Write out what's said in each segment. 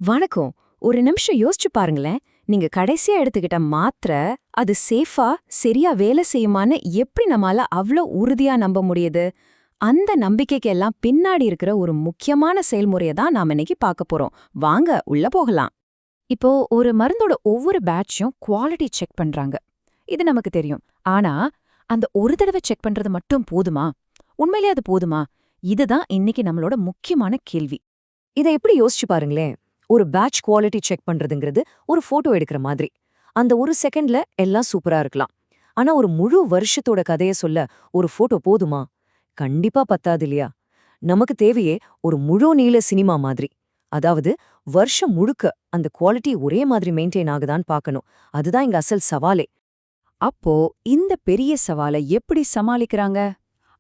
வணக்கம். ஒரு நிமிஷம் யோசிச்சு பாருங்களேன். நீங்க கடைசியா எடுத்துக்கிட்ட மாத்திரை அது சேஃபா சரியா வேலை செய்யுமான்னு எப்படி நம்மால அவ்ளோ உறுதியா நம்ப முடியுது? அந்த நம்பிக்கைக்கு எல்லாம் பின்னாடி இருக்கிற ஒரு முக்கியமான செயல்முறைய தான் நாம இன்னைக்கு பார்க்க போறோம். வாங்க உள்ள போகலாம். இப்போ ஒரு மருந்தோட ஒவ்வொரு பேட்சும் குவாலிட்டி செக் பண்றாங்க. இது நமக்கு தெரியும். ஆனா அந்த ஒரு தடவை செக் பண்றது மட்டும் போதுமா? உண்மையிலே அது போதுமா? இதுதான் இன்னைக்கு நம்மளோட முக்கியமான கேள்வி. இதை எப்படி யோசிச்சு பாருங்களேன். ஒரு பேட்ச் குவாலிட்டி செக் பண்றதுங்கிறது ஒரு போட்டோ எடுக்கிற மாதிரி. அந்த ஒரு செகண்ட்ல எல்லாம் சூப்பரா இருக்கலாம். ஆனா ஒரு முழு வருஷத்தோட கதைய சொல்ல ஒரு போட்டோ போதுமா? கண்டிப்பா பத்தாது இல்லையா? நமக்கு தேவையே ஒரு முழு நீள சினிமா மாதிரி. அதாவது வருஷம் முழுக்க அந்த குவாலிட்டி ஒரே மாதிரி மெயின்டைன் ஆகுதான்னு பார்க்கணும். அதுதான் இங்க அசல் சவாலே. அப்போ இந்த பெரிய சவாலை எப்படி சமாளிக்கிறாங்க?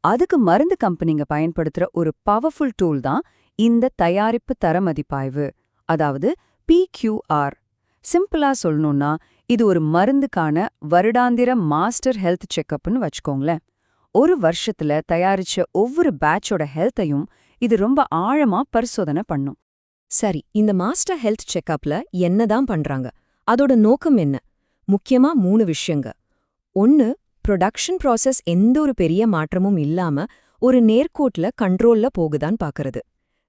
அதுக்கு மருந்து கம்பெனிங்க பயன்படுத்துற ஒரு பவர்ஃபுல் டூல் தான் இந்த தயாரிப்பு தர மதிப்பாய்வு, அதாவது PQR. சிம்பிளா சொல்லணும்னா இது ஒரு மருந்துக்கான வருடாந்திர மாஸ்டர் ஹெல்த் செக்கப்னு வச்சுக்கோங்களேன். ஒரு வருஷத்துல தயாரிச்ச ஒவ்வொரு பேட்சோட ஹெல்த்தையும் இது ரொம்ப ஆழமா பரிசோதனை பண்ணும். சரி, இந்த மாஸ்டர் ஹெல்த் செக்கப்ல என்னதான் பண்றாங்க? அதோட நோக்கம் என்ன? முக்கியமா 3 விஷயங்க. 1. ப்ரொடக்ஷன் ப்ராசஸ் எந்த ஒரு பெரிய மாற்றமும் இல்லாம ஒரு நேர்கோட்ல கண்ட்ரோல்ல போகுதான்னு பாக்குறது.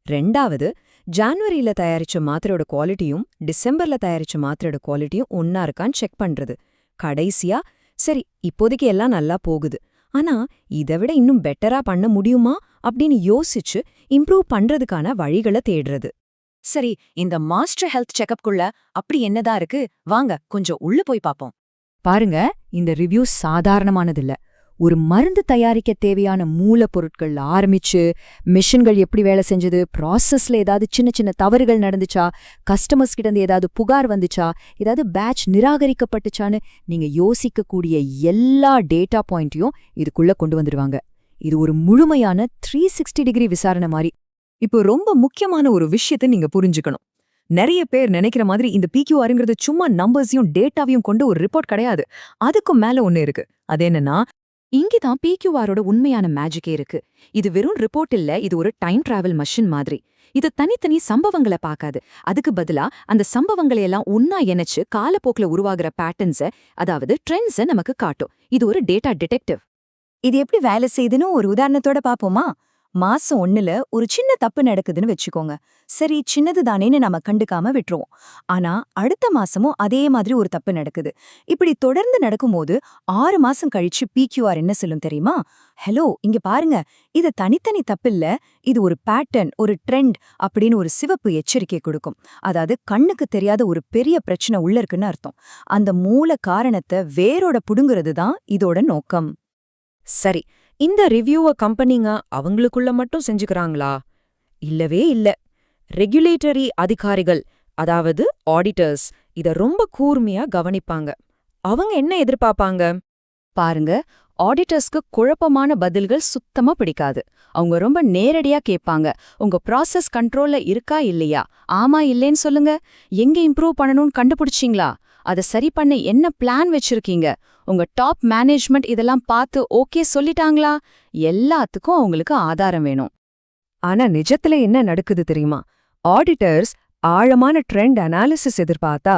2. ஜான்வரியில தயாரிச்ச மாத்திரையோட குவாலிட்டியும் டிசம்பர்ல தயாரிச்ச மாத்திரையோட குவாலிட்டியும் ஒன்னா இருக்கான்னு செக் பண்றது. கடைசியா, சரி இப்போதைக்கு எல்லாம் நல்லா போகுது, ஆனா இதை விட இன்னும் பெட்டரா பண்ண முடியுமா அப்படின்னு யோசிச்சு இம்ப்ரூவ் பண்றதுக்கான வழிகளை தேடுறது. சரி, இந்த மாஸ்டர் ஹெல்த் செக்கப்குள்ள அப்படி என்னதான் இருக்கு? வாங்க கொஞ்சம் உள்ள போய் பாப்போம். பாருங்க, இந்த ரிவ்யூ சாதாரணமானதில்ல. ஒரு மருந்து தயாரிக்க தேவையான மூலப்பொருட்கள் ஆரம்பிச்சு மிஷின்கள் எப்படி வேலை செஞ்சது, ப்ராசஸ்ல ஏதாவது சின்ன சின்ன தவறுகள் நடந்துச்சா, கஸ்டமர்ஸ் கிட்ட ஏதாவது புகார் வந்துச்சா, ஏதாவது பேட்ச் நிராகரிக்கப்பட்டுச்சான்னு நீங்க யோசிக்கக்கூடிய எல்லா டேட்டா பாயிண்ட்டையும் இதுக்குள்ள கொண்டு வந்துடுவாங்க. இது ஒரு முழுமையான 360 டிகிரி விசாரணை மாதிரி. இப்போ ரொம்ப முக்கியமான ஒரு விஷயத்தை நீங்க புரிஞ்சுக்கணும். நிறைய பேர் நினைக்கிற மாதிரி இந்த PQRங்கிறது சும்மா நம்பர்ஸையும் டேட்டாவையும் கொண்டு ஒரு ரிப்போர்ட் கிடையாது. அதுக்கும் மேல ஒண்ணு இருக்கு. அது என்னன்னா, இங்கதான் PQRோட உண்மையான மேஜிக்கே இருக்கு. இது வெறும் ரிப்போர்ட் இல்ல, இது ஒரு டைம் டிராவல் மஷின் மாதிரி. இது தனித்தனி சம்பவங்களை பார்க்காது. அதுக்கு பதிலா அந்த சம்பவங்களை எல்லாம் ஒன்னா இணைச்சு காலப்போக்கில் உருவாகிற பேட்டர்ன்ஸை, அதாவது ட்ரெண்ட்ஸை நமக்கு காட்டும். இது ஒரு டேட்டா டிடெக்டிவ். இது எப்படி வேலை செய்யுதுன்னு ஒரு உதாரணத்தோட பாப்போமா? மாசம் 1ல ஒரு சின்ன தப்பு நடக்குதுன்னு வச்சுக்கோங்க. சரி, சின்னது தானேன்னு நம்ம கண்டுக்காம விட்டுருவோம். ஆனா அடுத்த மாசமும் அதே மாதிரி ஒரு தப்பு நடக்குது. இப்படி தொடர்ந்து நடக்கும்போது 6 மாசம் கழிச்சு PQR என்ன சொல்லும் தெரியுமா? ஹலோ, இங்க பாருங்க, இது தனித்தனி தப்பில்ல, இது ஒரு பேட்டர்ன், ஒரு ட்ரெண்ட் அப்படின்னு ஒரு சிவப்பு எச்சரிக்கை கொடுக்கும். அதாவது கண்ணுக்கு தெரியாத ஒரு பெரிய பிரச்சனை உள்ள இருக்குன்னு அர்த்தம். அந்த மூல காரணத்தை வேரோட புடுங்குறது தான் இதோட நோக்கம். சரி, இந்த ரிவ்யூவை கம்பெனிங்க அவங்களுக்குள்ள மட்டும் செஞ்சுக்கிறாங்களா? இல்லவே இல்ல. ரெகுலேட்டரி அதிகாரிகள், அதாவது ஆடிட்டர்ஸ், இத ரொம்ப கூர்மையா கவனிப்பாங்க. அவங்க என்ன எதிர்பார்ப்பாங்க? பாருங்க, ஆடிட்டர்ஸ்க்கு குழப்பமான பதில்கள் சுத்தமா பிடிக்காது. அவங்க ரொம்ப நேரடியா கேட்பாங்க. உங்க ப்ராசஸ் கண்ட்ரோல்ல இருக்கா இல்லையா? ஆமா இல்லேன்னு சொல்லுங்க. எங்க இம்ப்ரூவ் பண்ணணும்னு கண்டுபிடிச்சிங்களா? அதை சரி பண்ண என்ன பிளான் வச்சிருக்கீங்க? உங்க டாப் மேனேஜ்மெண்ட் இதெல்லாம் பார்த்து ஓகே சொல்லிட்டாங்களா? எல்லாத்துக்கும் அவங்களுக்கு ஆதாரம் வேணும். ஆனா நிஜத்துல என்ன நடக்குது தெரியுமா? ஆடிட்டர்ஸ் ஆழமான ட்ரெண்ட் அனாலிசிஸ் எதிர்பார்த்தா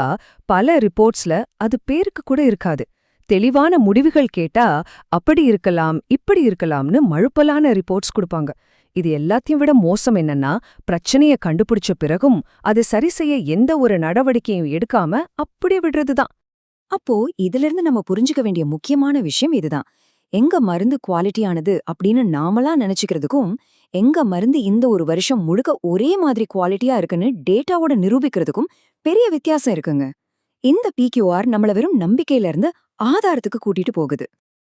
பல ரிப்போர்ட்ஸ்ல அது பேருக்கு கூட இருக்காது. தெளிவான முடிவுகள் கேட்டா அப்படி இருக்கலாம் இப்படி இருக்கலாம்னு மழுப்பலான ரிப்போர்ட்ஸ் கொடுப்பாங்க. இது எல்லாத்தையும் விட மோசம் என்னன்னா, பிரச்சனைய கண்டுபிடிச்ச பிறகும் அது சரி செய்ய எந்த ஒரு நடவடிக்கையும் எடுக்காம அப்படியே விடுறதுதான். அப்போ இதிலிருந்து நம்ம புரிஞ்சுக்க வேண்டிய முக்கியமான விஷயம் இதுதான். எங்க மருந்து குவாலிட்டியானது அப்படின்னு நாமளா நினைச்சுக்கிறதுக்கும், எங்க மருந்து இந்த ஒரு வருஷம் முழுக்க ஒரே மாதிரி குவாலிட்டியா இருக்குன்னு டேட்டாவோட நிரூபிக்கிறதுக்கும் பெரிய வித்தியாசம் இருக்குங்க. இந்த PQR நம்மள வெறும் நம்பிக்கையில இருந்து ஆதாரத்துக்கு கூட்டிட்டு போகுது.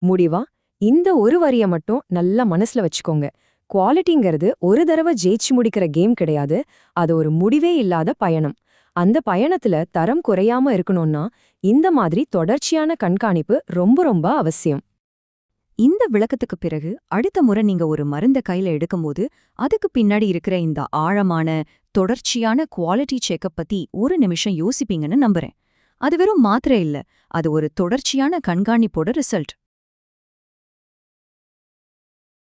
முடிவா இந்த ஒரு வரிய மட்டும் நல்லா மனசுல வச்சுக்கோங்க. குவாலிட்டிங்கிறது ஒரு தடவை ஜெயிச்சு முடிக்கிற கேம் கிடையாது. அது ஒரு முடிவே இல்லாத பயணம். அந்த பயணத்துல தரம் குறையாம இருக்கணும்னா இந்த மாதிரி தொடர்ச்சியான கண்காணிப்பு ரொம்ப ரொம்ப அவசியம். இந்த விளக்கத்துக்கு பிறகு அடுத்த முறை நீங்க ஒரு மருந்த கையில எடுக்கும்போது அதுக்கு பின்னாடி இருக்கிற இந்த ஆழமான தொடர்ச்சியான குவாலிட்டி செக்கப் பத்தி ஒரு நிமிஷம் யோசிப்பீங்கன்னு நம்புறேன். அது வெறும் மாத்திரை இல்ல, அது ஒரு தொடர்ச்சியான கண்காணிப்போட ரிசல்ட்.